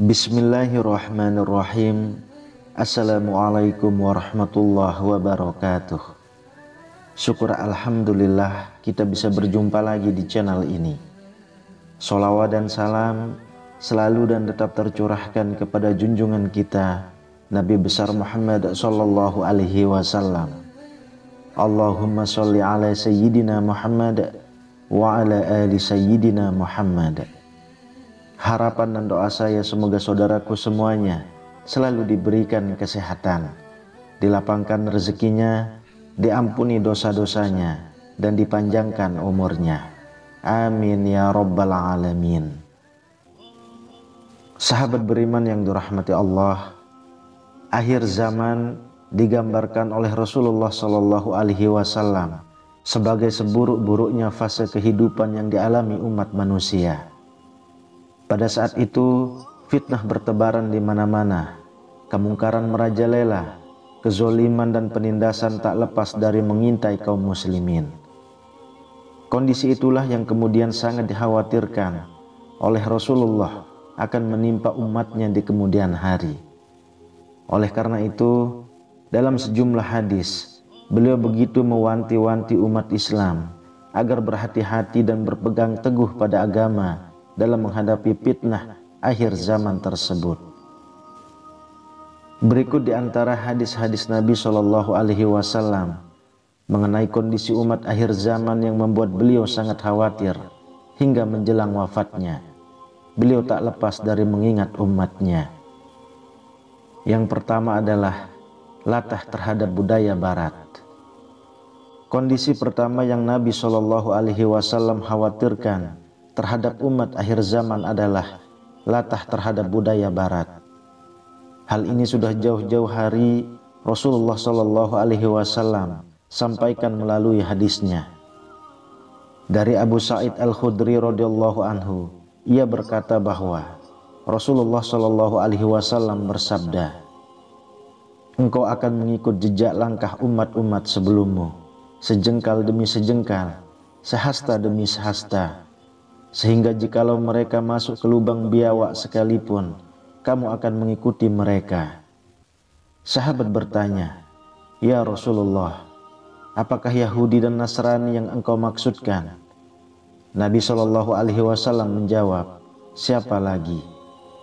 Bismillahirrahmanirrahim. Assalamualaikum warahmatullahi wabarakatuh. Syukur alhamdulillah kita bisa berjumpa lagi di channel ini. Sholawat dan salam selalu dan tetap tercurahkan kepada junjungan kita Nabi besar Muhammad sallallahu alaihi wasallam. Allahumma sholli ala sayyidina Muhammad wa ala ali sayyidina Muhammad. Harapan dan doa saya semoga saudaraku semuanya selalu diberikan kesehatan, dilapangkan rezekinya, diampuni dosa-dosanya, dan dipanjangkan umurnya. Amin ya rabbal alamin. Sahabat beriman yang dirahmati Allah, akhir zaman digambarkan oleh Rasulullah Shallallahu Alaihi Wasallam sebagai seburuk-buruknya fase kehidupan yang dialami umat manusia. Pada saat itu fitnah bertebaran di mana-mana, kemungkaran merajalela, kezoliman dan penindasan tak lepas dari mengintai kaum muslimin. Kondisi itulah yang kemudian sangat dikhawatirkan oleh Rasulullah akan menimpa umatnya di kemudian hari. Oleh karena itu, dalam sejumlah hadis, beliau begitu mewanti-wanti umat Islam agar berhati-hati dan berpegang teguh pada agama dalam menghadapi fitnah akhir zaman tersebut. Berikut di antara hadis-hadis Nabi Shallallahu Alaihi Wasallam mengenai kondisi umat akhir zaman yang membuat beliau sangat khawatir hingga menjelang wafatnya. Beliau tak lepas dari mengingat umatnya. Yang pertama adalah latah terhadap budaya Barat. Kondisi pertama yang Nabi Shallallahu Alaihi Wasallam khawatirkan terhadap umat akhir zaman adalah latah terhadap budaya Barat. Hal ini sudah jauh-jauh hari Rasulullah Shallallahu Alaihi Wasallam sampaikan melalui hadisnya. Dari Abu Sa'id Al-Khudri radhiyallahu anhu, ia berkata bahwa Rasulullah Shallallahu Alaihi Wasallam bersabda, "Engkau akan mengikut jejak langkah umat-umat sebelummu, sejengkal demi sejengkal, sehasta demi sehasta, sehingga jikalau mereka masuk ke lubang biawak sekalipun, kamu akan mengikuti mereka." Sahabat bertanya, "Ya Rasulullah, apakah Yahudi dan Nasrani yang engkau maksudkan?" Nabi Shallallahu Alaihi Wasallam menjawab, "Siapa lagi?"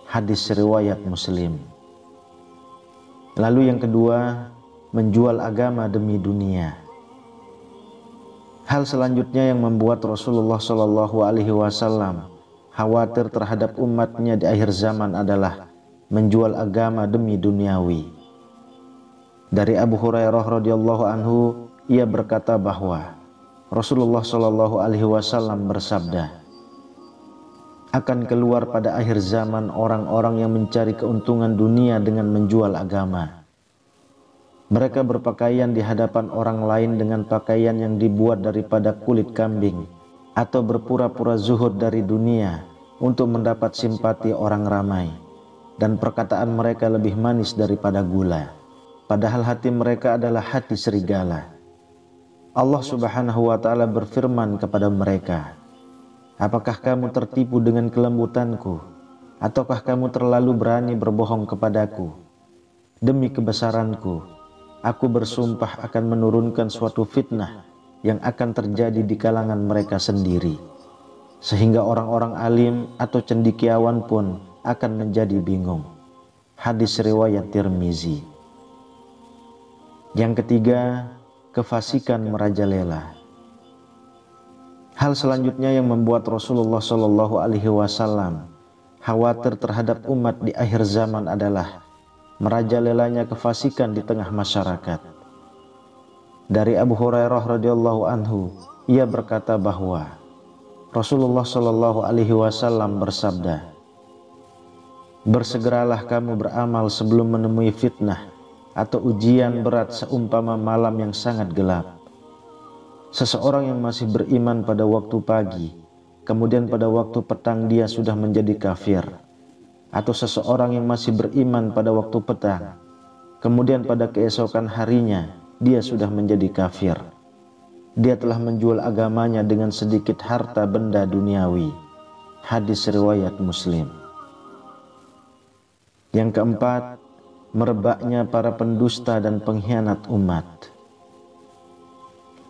Hadis riwayat Muslim. Lalu yang kedua, menjual agama demi dunia. Hal selanjutnya yang membuat Rasulullah Shallallahu Alaihi Wasallam khawatir terhadap umatnya di akhir zaman adalah menjual agama demi duniawi. Dari Abu Hurairah radhiyallahu anhu, ia berkata bahwa Rasulullah Shallallahu Alaihi Wasallam bersabda, "Akan keluar pada akhir zaman orang-orang yang mencari keuntungan dunia dengan menjual agama. Mereka berpakaian di hadapan orang lain dengan pakaian yang dibuat daripada kulit kambing, atau berpura-pura zuhud dari dunia untuk mendapat simpati orang ramai, dan perkataan mereka lebih manis daripada gula, padahal hati mereka adalah hati serigala. Allah Subhanahu wa Ta'ala berfirman kepada mereka, 'Apakah kamu tertipu dengan kelembutanku, ataukah kamu terlalu berani berbohong kepadaku? Demi kebesaranku, aku bersumpah akan menurunkan suatu fitnah yang akan terjadi di kalangan mereka sendiri, sehingga orang-orang alim atau cendekiawan pun akan menjadi bingung.' Hadis riwayat Tirmizi. Yang ketiga, kefasikan merajalela. Hal selanjutnya yang membuat Rasulullah Shallallahu Alaihi Wasallam khawatir terhadap umat di akhir zaman adalah merajalelanya kefasikan di tengah masyarakat. Dari Abu Hurairah radhiyallahu anhu, ia berkata bahwa Rasulullah Shallallahu Alaihi Wasallam bersabda, "Bersegeralah kamu beramal sebelum menemui fitnah atau ujian berat seumpama malam yang sangat gelap. Seseorang yang masih beriman pada waktu pagi, kemudian pada waktu petang dia sudah menjadi kafir. Atau seseorang yang masih beriman pada waktu petang, kemudian pada keesokan harinya dia sudah menjadi kafir. Dia telah menjual agamanya dengan sedikit harta benda duniawi. Hadis riwayat Muslim. Yang keempat, merebaknya para pendusta dan pengkhianat umat.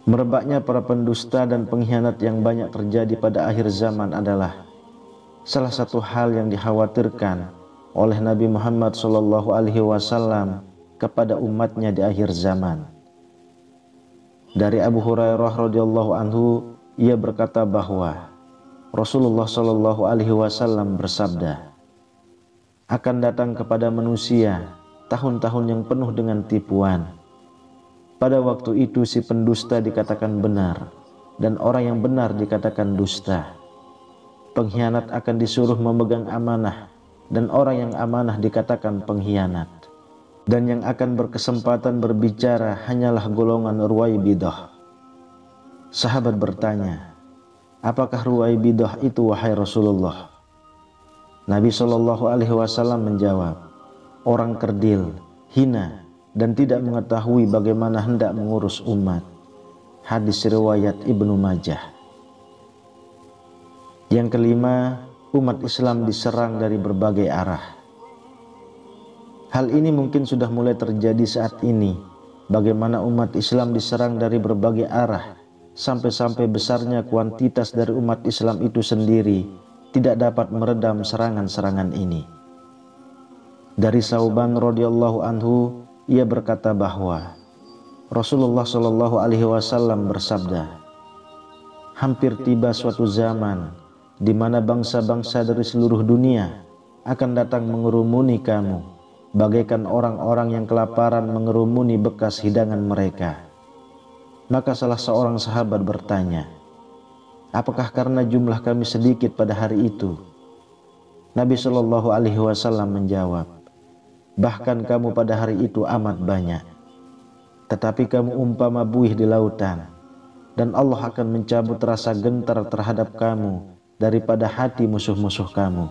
Merebaknya para pendusta dan pengkhianat yang banyak terjadi pada akhir zaman adalah salah satu hal yang dikhawatirkan oleh Nabi Muhammad SAW kepada umatnya di akhir zaman. Dari Abu Hurairah radhiyallahu anhu, ia berkata bahwa Rasulullah SAW bersabda, akan datang kepada manusia tahun-tahun yang penuh dengan tipuan. Pada waktu itu si pendusta dikatakan benar dan orang yang benar dikatakan dusta. Pengkhianat akan disuruh memegang amanah dan orang yang amanah dikatakan pengkhianat. Dan yang akan berkesempatan berbicara hanyalah golongan Ruwaibidah. Sahabat bertanya, apakah Ruwaibidah itu wahai Rasulullah? Nabi SAW menjawab, orang kerdil, hina, dan tidak mengetahui bagaimana hendak mengurus umat. Hadis riwayat Ibnu Majah. Yang kelima, umat Islam diserang dari berbagai arah. Hal ini mungkin sudah mulai terjadi saat ini, bagaimana umat Islam diserang dari berbagai arah, sampai-sampai besarnya kuantitas dari umat Islam itu sendiri tidak dapat meredam serangan-serangan ini. Dari Sauban radhiyallahu anhu, ia berkata bahwa Rasulullah SAW bersabda, hampir tiba suatu zaman di mana bangsa-bangsa dari seluruh dunia akan datang mengerumuni kamu, bagaikan orang-orang yang kelaparan mengerumuni bekas hidangan mereka. Maka salah seorang sahabat bertanya, apakah karena jumlah kami sedikit pada hari itu? Nabi SAW menjawab, bahkan kamu pada hari itu amat banyak, tetapi kamu umpama buih di lautan, dan Allah akan mencabut rasa gentar terhadap kamu daripada hati musuh-musuh kamu.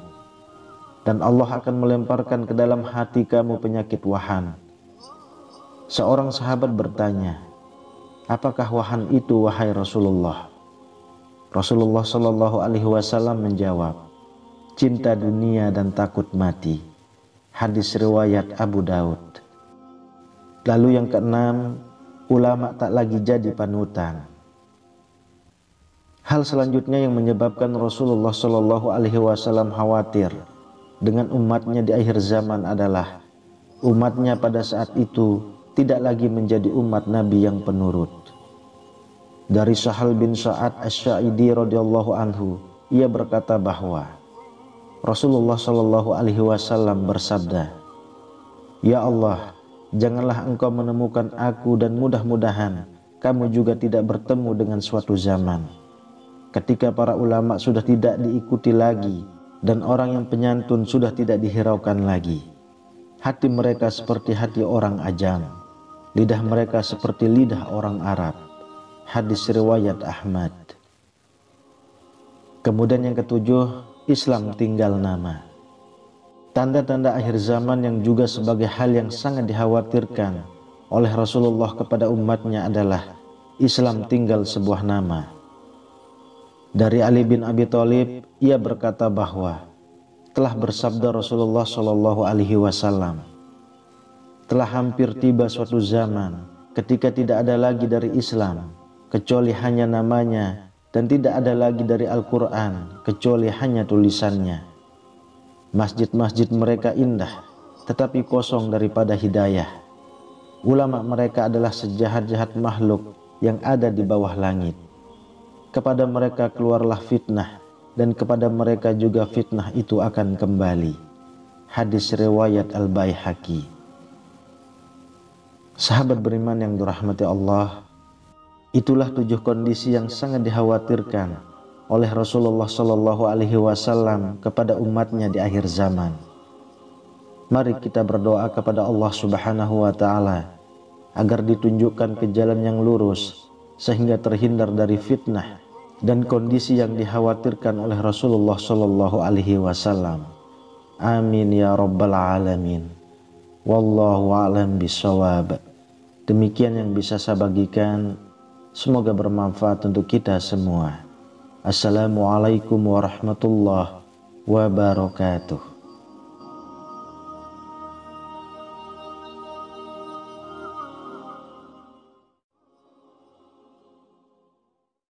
Dan Allah akan melemparkan ke dalam hati kamu penyakit wahan. Seorang sahabat bertanya, apakah wahan itu wahai Rasulullah? Rasulullah SAW menjawab, cinta dunia dan takut mati. Hadis riwayat Abu Daud. Lalu yang keenam, ulama tak lagi jadi panutan. Hal selanjutnya yang menyebabkan Rasulullah SAW khawatir dengan umatnya di akhir zaman adalah umatnya pada saat itu tidak lagi menjadi umat Nabi yang penurut. Dari Sahal bin Sa'ad Asy-Sya'idi radhiyallahu anhu, ia berkata bahwa Rasulullah SAW bersabda, ya Allah, janganlah engkau menemukan aku dan mudah-mudahan kamu juga tidak bertemu dengan suatu zaman ketika para ulama sudah tidak diikuti lagi dan orang yang penyantun sudah tidak dihiraukan lagi. Hati mereka seperti hati orang ajam, lidah mereka seperti lidah orang Arab. Hadis riwayat Ahmad. Kemudian yang ketujuh, Islam tinggal nama. Tanda-tanda akhir zaman yang juga sebagai hal yang sangat dikhawatirkan oleh Rasulullah kepada umatnya adalah Islam tinggal sebuah nama. Dari Ali bin Abi Thalib, ia berkata bahwa telah bersabda Rasulullah SAW, telah hampir tiba suatu zaman ketika tidak ada lagi dari Islam kecuali hanya namanya, dan tidak ada lagi dari Al-Quran kecuali hanya tulisannya. Masjid-masjid mereka indah tetapi kosong daripada hidayah. Ulama mereka adalah sejahat-jahat makhluk yang ada di bawah langit. Kepada mereka keluarlah fitnah, dan kepada mereka juga fitnah itu akan kembali. Hadis riwayat Al-Baihaqi. Sahabat beriman yang dirahmati Allah, itulah 7 kondisi yang sangat dikhawatirkan oleh Rasulullah SAW kepada umatnya di akhir zaman. Mari kita berdoa kepada Allah Subhanahu wa Ta'ala agar ditunjukkan ke jalan yang lurus sehingga terhindar dari fitnah dan kondisi yang dikhawatirkan oleh Rasulullah Shallallahu Alaihi Wasallam. Amin ya Rabbal Alamin. Wallahu a'lam bishawab. Demikian yang bisa saya bagikan. Semoga bermanfaat untuk kita semua. Assalamualaikum warahmatullahi wabarakatuh.